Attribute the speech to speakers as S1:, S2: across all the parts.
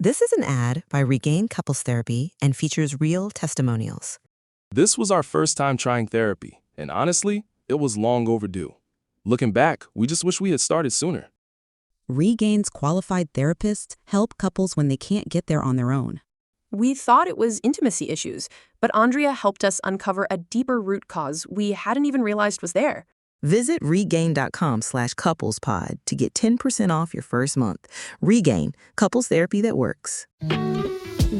S1: This is an ad by Regain Couples Therapy and features real testimonials.
S2: This was our first time trying therapy, and honestly, it was long overdue. Looking back, we just wish we had started sooner.
S3: Regain's qualified therapists help couples when they can't get there on their own.
S4: We thought it was intimacy issues, but Andrea helped us uncover a deeper root cause we hadn't even realized was there.
S1: Visit regain.com/couplespod to get 10% off your first month. Regain, couples therapy that works.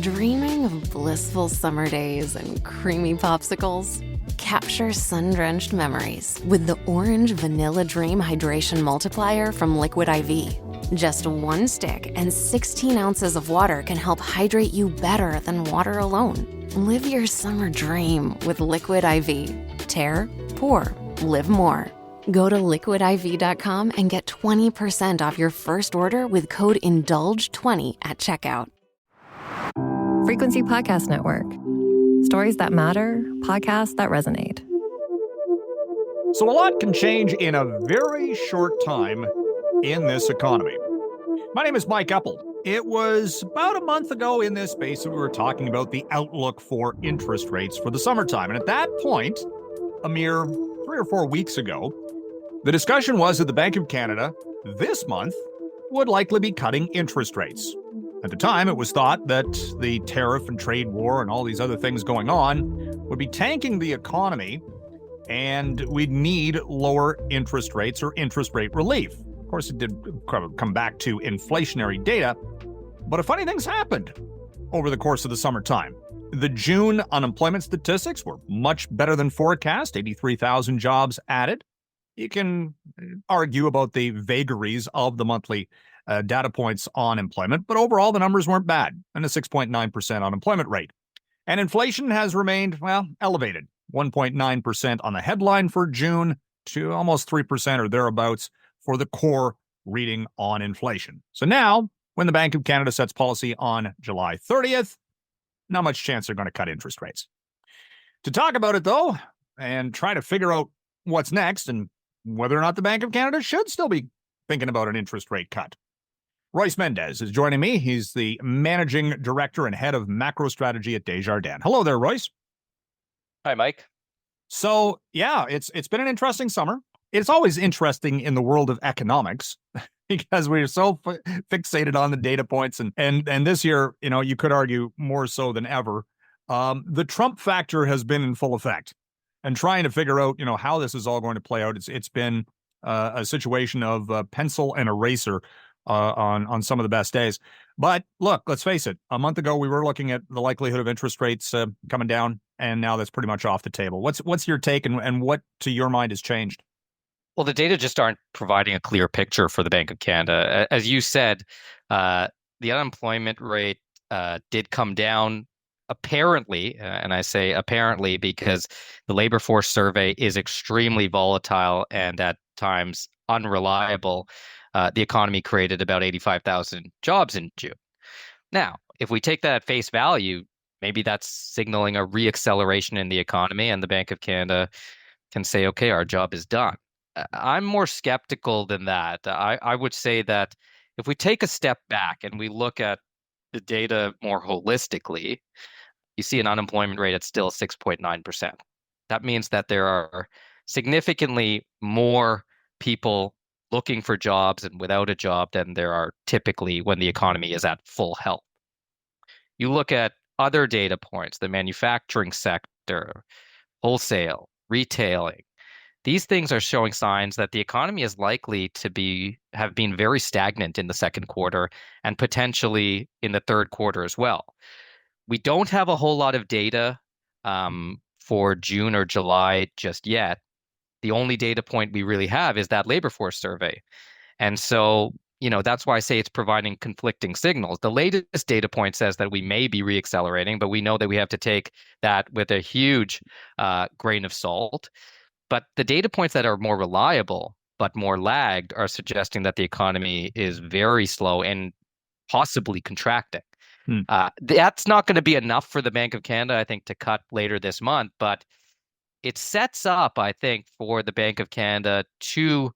S5: Dreaming of blissful summer days and creamy popsicles? Capture sun-drenched memories with the Orange Vanilla Dream Hydration Multiplier from Liquid IV. Just one stick and 16 ounces of water can help hydrate you better than water alone. Live your summer dream with Liquid IV. Tear, pour, live more. Go to liquidiv.com and get 20% off your first order with code INDULGE20 at checkout.
S6: Frequency Podcast Network. Stories that matter, podcasts that resonate.
S7: So a lot can change in a very short time in this economy. My name is Mike Eppel. It was about a month ago in this space that we were talking about the outlook for interest rates for the summertime. And at that point, a mere 3 or 4 weeks ago, the discussion was that the Bank of Canada this month would likely be cutting interest rates. At the time, it was thought that the tariff and trade war and all these other things going on would be tanking the economy, and we'd need lower interest rates or interest rate relief. Of course, it did come back to inflationary data, but a funny thing's happened over the course of the summertime. The June unemployment statistics were much better than forecast, 83,000 jobs added. You can argue about the vagaries of the monthly data points on employment, but overall the numbers weren't bad, and a 6.9% unemployment rate. And inflation has remained, elevated, 1.9% on the headline for June to almost 3% or thereabouts for the core reading on inflation. So now, when the Bank of Canada sets policy on July 30th, not much chance they're going to cut interest rates. To talk about it, though, and try to figure out what's next and whether or not the Bank of Canada should still be thinking about an interest rate cut, Royce Mendes is joining me. He's the managing director and head of macro strategy at Desjardins. Hello there, Royce.
S8: Hi, Mike.
S7: So, it's been an interesting summer. It's always interesting in the world of economics because we're so fixated on the data points. And this year, you could argue more so than ever, the Trump factor has been in full effect. And trying to figure out, how this is all going to play out, it's been a situation of pencil and eraser on some of the best days. But look, let's face it. A month ago, we were looking at the likelihood of interest rates coming down, and now that's pretty much off the table. What's your take, and what, to your mind, has changed?
S8: Well, the data just aren't providing a clear picture for the Bank of Canada. As you said, the unemployment rate did come down apparently, and I say apparently because the labor force survey is extremely volatile and at times unreliable. The economy created about 85,000 jobs in June. Now, if we take that at face value, maybe that's signaling a reacceleration in the economy, and the Bank of Canada can say, okay, our job is done. I'm more skeptical than that. I would say that if we take a step back and we look at the data more holistically, you see an unemployment rate at still 6.9%. That means that there are significantly more people looking for jobs and without a job than there are typically when the economy is at full health. You look at other data points, the manufacturing sector, wholesale, retailing. These things are showing signs that the economy is likely to have been very stagnant in the second quarter and potentially in the third quarter as well. We don't have a whole lot of data for June or July just yet. The only data point we really have is that labor force survey. And so, that's why I say it's providing conflicting signals. The latest data point says that we may be reaccelerating, but we know that we have to take that with a huge grain of salt. But the data points that are more reliable but more lagged are suggesting that the economy is very slow and possibly contracting. That's not going to be enough for the Bank of Canada, I think, to cut later this month, but it sets up, I think, for the Bank of Canada to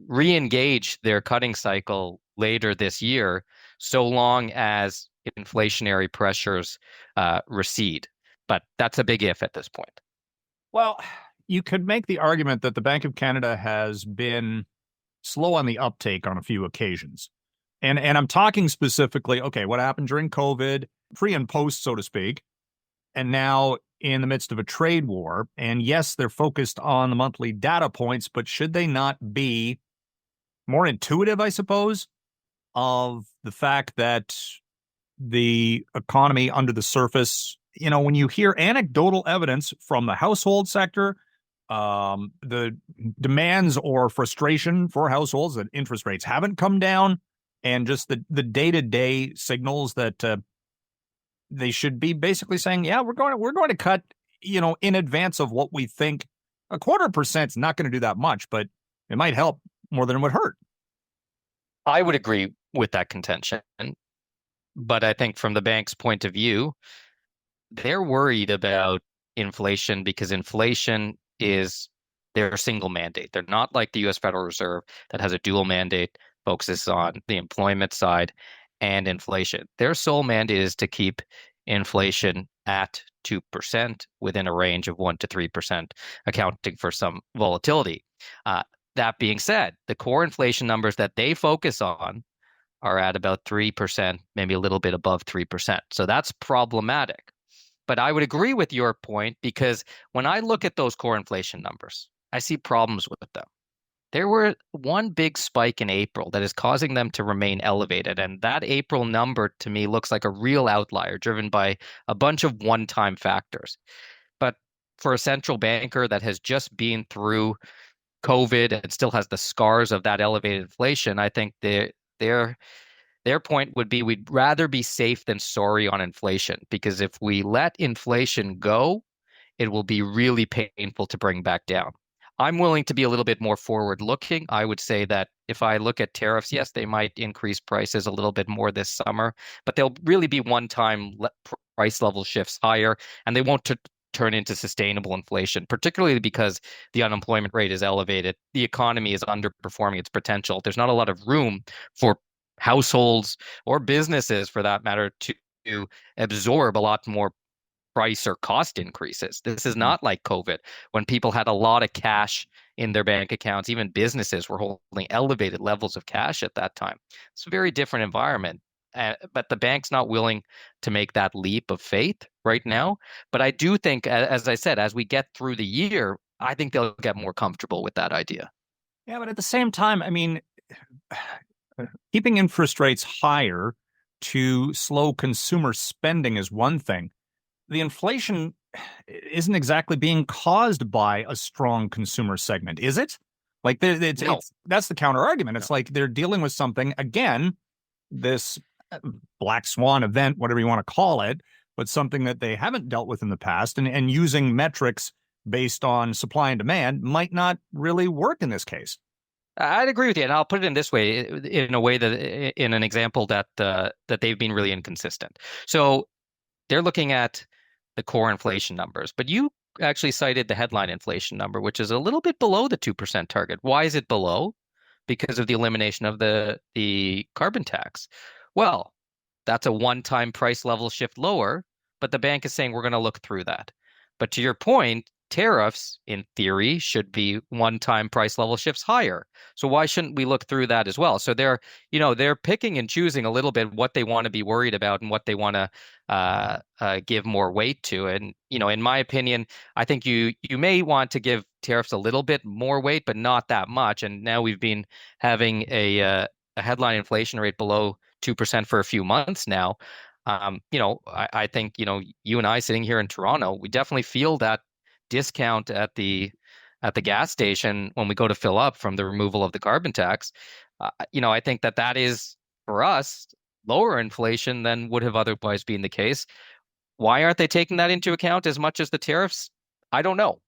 S8: re-engage their cutting cycle later this year so long as inflationary pressures recede. But that's a big if at this point.
S7: Well, you could make the argument that the Bank of Canada has been slow on the uptake on a few occasions. And I'm talking specifically, okay, what happened during COVID, pre and post, so to speak, and now in the midst of a trade war. And yes, they're focused on the monthly data points, but should they not be more intuitive, I suppose, of the fact that the economy under the surface, when you hear anecdotal evidence from the household sector, the demands or frustration for households that interest rates haven't come down, and just the day-to-day signals that they should be basically saying, yeah, we're going to cut, in advance of what we think. 0.25% is not going to do that much, but it might help more than it would hurt.
S8: I would agree with that contention. But I think from the bank's point of view, they're worried about inflation because inflation is their single mandate. They're not like the U.S. Federal Reserve that has a dual mandate, focuses on the employment side and inflation. Their sole mandate is to keep inflation at 2% within a range of 1% to 3%, accounting for some volatility. That being said, the core inflation numbers that they focus on are at about 3%, maybe a little bit above 3%. So that's problematic. But I would agree with your point because when I look at those core inflation numbers, I see problems with them. There were one big spike in April that is causing them to remain elevated. And that April number to me looks like a real outlier driven by a bunch of one-time factors. But for a central banker that has just been through COVID and still has the scars of that elevated inflation, I think their point would be we'd rather be safe than sorry on inflation, because if we let inflation go, it will be really painful to bring back down. I'm willing to be a little bit more forward looking. I would say that if I look at tariffs, yes, they might increase prices a little bit more this summer, but they'll really be one-time price level shifts higher, and they won't turn into sustainable inflation, particularly because the unemployment rate is elevated. The economy is underperforming its potential. There's not a lot of room for households or businesses, for that matter, to absorb a lot more price or cost increases. This is not like COVID, when people had a lot of cash in their bank accounts. Even businesses were holding elevated levels of cash at that time. It's a very different environment. But the bank's not willing to make that leap of faith right now. But I do think, as I said, as we get through the year, I think they'll get more comfortable with that idea.
S7: Yeah, but at the same time, I mean, keeping interest rates higher to slow consumer spending is one thing. The inflation isn't exactly being caused by a strong consumer segment, is it? Like, that's the counter argument. It's like they're dealing with something, again, this black swan event, whatever you want to call it, but something that they haven't dealt with in the past, and using metrics based on supply and demand might not really work in this case.
S8: I'd agree with you, and I'll put it in this way, in a way that, in an example that they've been really inconsistent. So they're looking at the core inflation numbers, but you actually cited the headline inflation number, which is a little bit below the 2% target. Why is it below? Because of the elimination of the carbon tax. Well, that's a one-time price level shift lower, but the bank is saying we're going to look through that. But to your point, tariffs, in theory, should be one-time price level shifts higher. So why shouldn't we look through that as well? So they're picking and choosing a little bit what they want to be worried about and what they want to give more weight to. And, in my opinion, I think you may want to give tariffs a little bit more weight, but not that much. And now we've been having a headline inflation rate below 2% for a few months now. I think, you and I sitting here in Toronto, we definitely feel that discount at the gas station when we go to fill up from the removal of the carbon tax. I think that is, for us, lower inflation than would have otherwise been the case. Why aren't they taking that into account as much as the tariffs? I don't know.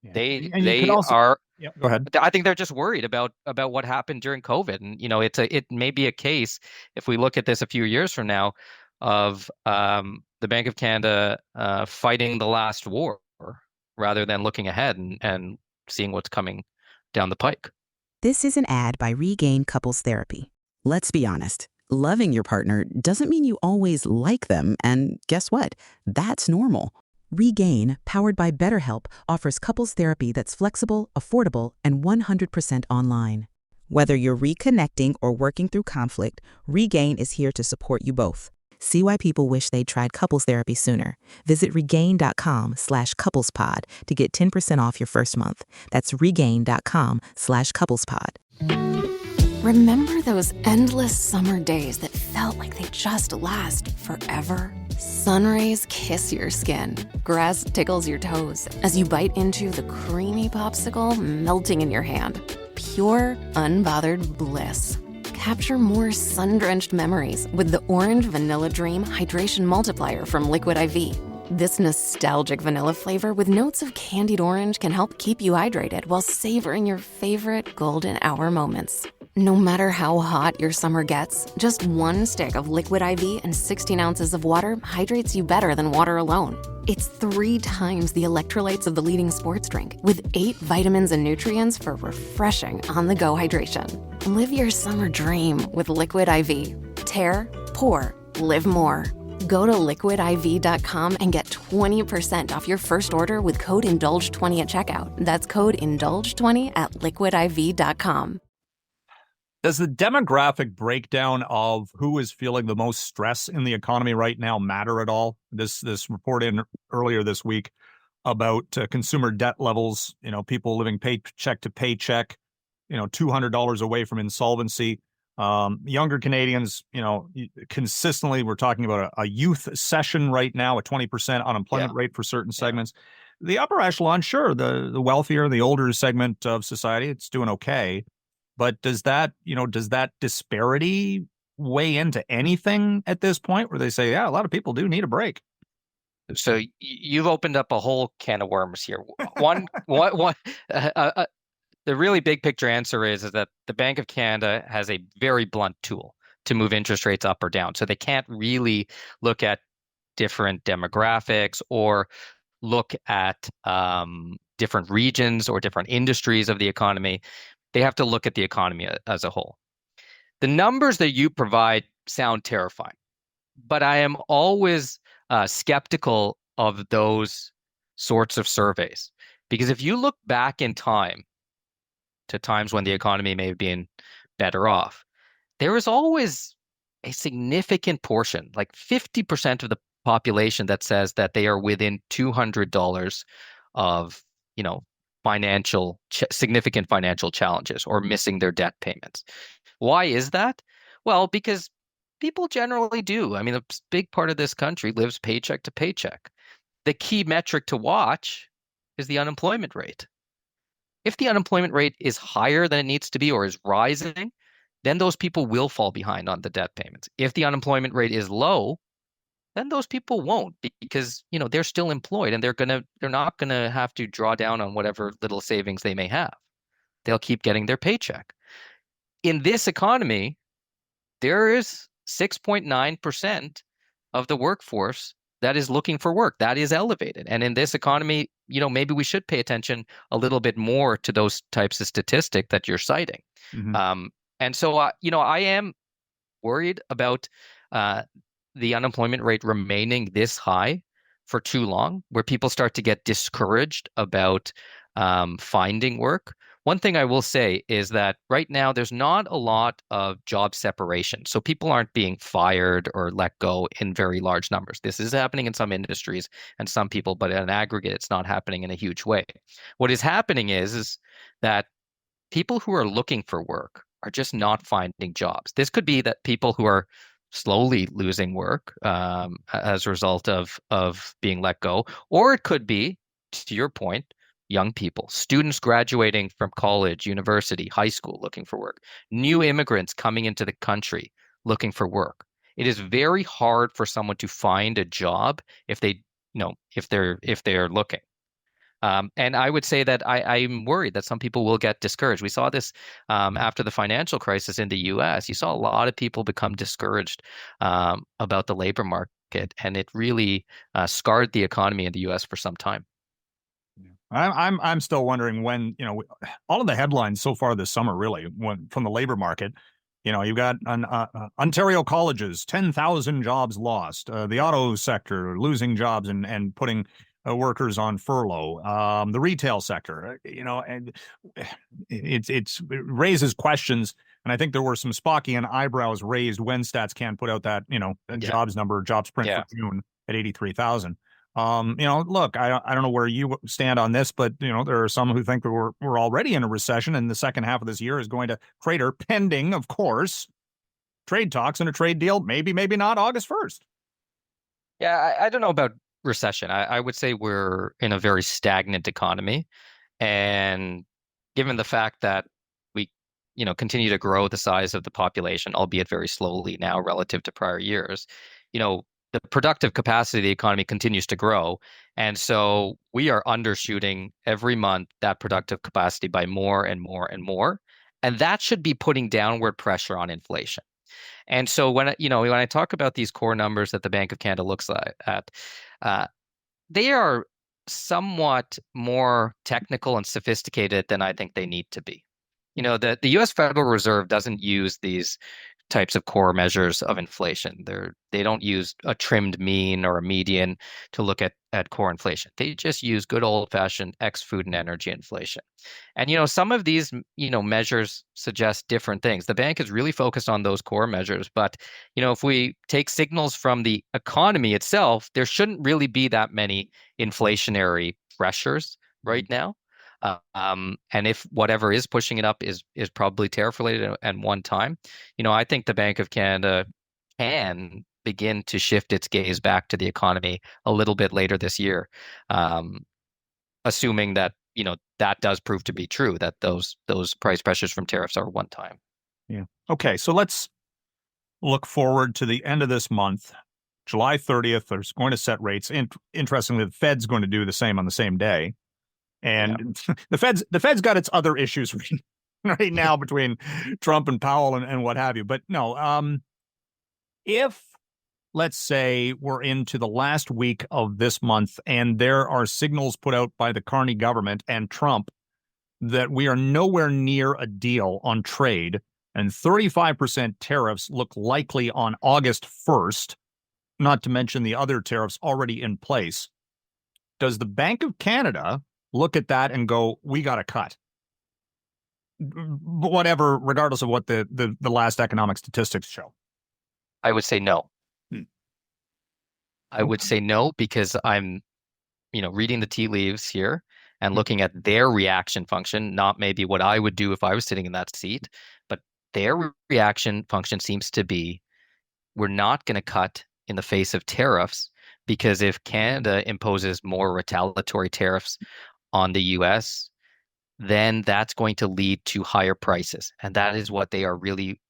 S7: Yeah.
S8: They are.
S7: Yeah, go ahead.
S8: I think they're just worried about what happened during COVID, and it may be a case, if we look at this a few years from now, of the Bank of Canada fighting the last war rather than looking ahead and seeing what's coming down the pike.
S1: This is an ad by Regain Couples Therapy. Let's be honest. Loving your partner doesn't mean you always like them, and guess what? That's normal. Regain, powered by BetterHelp, offers couples therapy that's flexible, affordable, and 100% online. Whether you're reconnecting or working through conflict, Regain is here to support you both. See why people wish they'd tried couples therapy sooner. Visit regain.com/couplespod to get 10% off your first month. That's regain.com/couplespod.
S5: Remember those endless summer days that felt like they just last forever? Sun rays kiss your skin, grass tickles your toes as you bite into the creamy popsicle melting in your hand. Pure, unbothered bliss. Capture more sun-drenched memories with the Orange Vanilla Dream Hydration Multiplier from Liquid IV. This nostalgic vanilla flavor with notes of candied orange can help keep you hydrated while savoring your favorite golden hour moments. No matter how hot your summer gets, just one stick of Liquid IV and 16 ounces of water hydrates you better than water alone. It's 3 times the electrolytes of the leading sports drink, with 8 vitamins and nutrients for refreshing on-the-go hydration. Live your summer dream with Liquid IV. Tear, pour, live more. Go to liquidiv.com and get 20% off your first order with code INDULGE20 at checkout. That's code INDULGE20 at liquidiv.com.
S7: Does the demographic breakdown of who is feeling the most stress in the economy right now matter at all? This report in earlier this week about consumer debt levels, people living paycheck to paycheck, $200 away from insolvency. Younger Canadians, consistently, we're talking about a youth session right now, a 20% unemployment rate for certain segments. The upper echelon, sure, the wealthier, the older segment of society, it's doing okay. But does that disparity weigh into anything at this point where they say, yeah, a lot of people do need a break?
S8: So you've opened up a whole can of worms here. The really big picture answer is that the Bank of Canada has a very blunt tool to move interest rates up or down. So they can't really look at different demographics or look at different regions or different industries of the economy. They have to look at the economy as a whole. The numbers that you provide sound terrifying, but I am always skeptical of those sorts of surveys, because if you look back in time to times when the economy may have been better off, there is always a significant portion, like 50% of the population, that says that they are within $200 of, significant financial challenges or missing their debt payments. Why is that? Well, because people generally do. I mean, a big part of this country lives paycheck to paycheck. The key metric to watch is the unemployment rate. If the unemployment rate is higher than it needs to be or is rising, then those people will fall behind on the debt payments. If the unemployment rate is low, then those people won't, because they're still employed and they're not gonna have to draw down on whatever little savings they may have. They'll keep getting their paycheck. In this economy, there is 6.9% of the workforce that is looking for work. That is elevated. And in this economy, maybe we should pay attention a little bit more to those types of statistics that you're citing. Mm-hmm. And so, I am worried about the unemployment rate remaining this high for too long, where people start to get discouraged about finding work. One thing I will say is that right now there's not a lot of job separation. So people aren't being fired or let go in very large numbers. This is happening in some industries and some people, but in aggregate, it's not happening in a huge way. What is happening is that people who are looking for work are just not finding jobs. This could be that people who are slowly losing work as a result of being let go, or it could be, to your point, young people, students graduating from college, university, high school looking for work, new immigrants coming into the country looking for work. It is very hard for someone to find a job if they're looking. And I would say that I'm worried that some people will get discouraged. We saw this after the financial crisis in the U.S. You saw a lot of people become discouraged about the labor market, and it really scarred the economy in the U.S. for some time.
S7: I'm still wondering when, all of the headlines so far this summer, really, from the labor market You've got Ontario colleges, 10,000 jobs lost. The auto sector losing jobs and putting workers on furlough. The retail sector, and it raises questions. And I think there were some Spockian eyebrows raised when Stats Can put out that, jobs print for June at 83,000. Look, I don't know where you stand on this, but, there are some who think that we're already in a recession and the second half of this year is going to crater pending, of course, trade talks and a trade deal, maybe not August 1st.
S8: Yeah, I don't know about recession. I would say we're in a very stagnant economy. And given the fact that we, continue to grow the size of the population, albeit very slowly now relative to prior years, the productive capacity of the economy continues to grow. And so we are undershooting every month that productive capacity by more and more and more. And that should be putting downward pressure on inflation. And so when I talk about these core numbers that the Bank of Canada looks at, they are somewhat more technical and sophisticated than I think they need to be. The U.S. Federal Reserve doesn't use these types of core measures of inflation. They don't use a trimmed mean or a median to look at core inflation. They just use good old-fashioned ex-food and energy inflation. And some of these measures suggest different things. The bank is really focused on those core measures, but if we take signals from the economy itself, there shouldn't really be that many inflationary pressures right now. And if whatever is pushing it up is probably tariff related and one time, I think the Bank of Canada can begin to shift its gaze back to the economy a little bit later this year, assuming that that does prove to be true, that those price pressures from tariffs are one time.
S7: Yeah. Okay. So let's look forward to the end of this month, July 30th. They're going to set rates. Interestingly, the Fed's going to do the same on the same day. And the Fed's got its other issues right now between Trump and Powell and what have you. But no, if, let's say, we're into the last week of this month and there are signals put out by the Carney government and Trump that we are nowhere near a deal on trade and 35% tariffs look likely on August 1st, not to mention the other tariffs already in place, does the Bank of Canada look at that and go, we got to cut? Whatever, regardless of what the last economic statistics show.
S8: I would say no. I would say no because I'm, reading the tea leaves here and looking at their reaction function, not maybe what I would do if I was sitting in that seat, but their reaction function seems to be, we're not going to cut in the face of tariffs, because if Canada imposes more retaliatory tariffs on the US, then that's going to lead to higher prices. And that is what they are really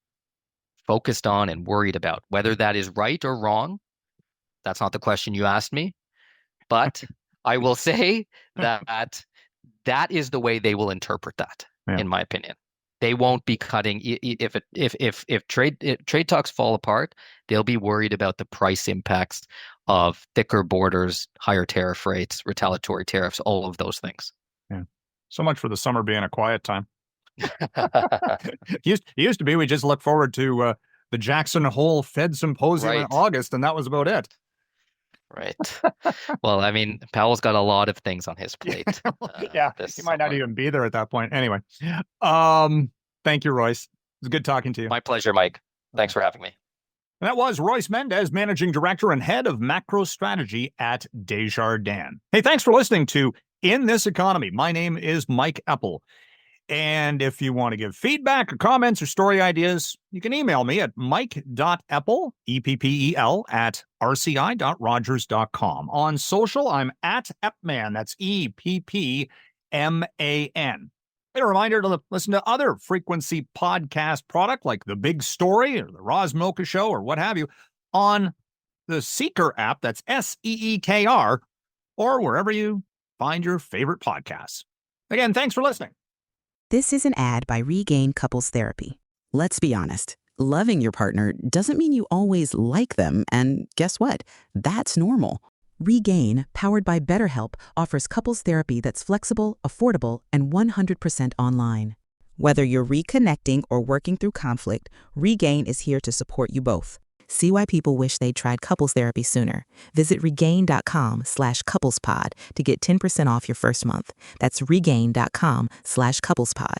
S8: focused on and worried about. Whether that is right or wrong, that's not the question you asked me. But I will say that is the way they will interpret that, in my opinion. They won't be cutting if trade talks fall apart. They'll be worried about the price impacts of thicker borders, higher tariff rates, retaliatory tariffs, all of those things.
S7: Yeah. So much for the summer being a quiet time. It used to be we just look forward to the Jackson Hole Fed Symposium in August, and that was about it.
S8: Right. Well, I mean, Powell's got a lot of things on his plate.
S7: He might not even be there at that point. Anyway, thank you, Royce. It was good talking to you.
S8: My pleasure, Mike. Thanks for having me.
S7: And that was Royce Mendes, Managing Director and Head of Macro Strategy at Desjardins. Hey, thanks for listening to In This Economy. My name is Mike Eppel. And if you want to give feedback or comments or story ideas, you can email me at mike.eppel, E-P-P-E-L, at rci.rogers.com. On social, I'm at Epman. That's E-P-P-M-A-N. And a reminder to listen to other Frequency podcast product like The Big Story or The Roz Milka Show or what have you on the Seeker app, that's S-E-E-K-R, or wherever you find your favorite podcasts. Again, thanks for listening.
S1: This is an ad by Regain Couples Therapy. Let's be honest. Loving your partner doesn't mean you always like them, and guess what? That's normal. Regain, powered by BetterHelp, offers couples therapy that's flexible, affordable, and 100% online. Whether you're reconnecting or working through conflict, Regain is here to support you both. See why people wish they'd tried couples therapy sooner. Visit regain.com/couplespod to get 10% off your first month. That's regain.com/couplespod.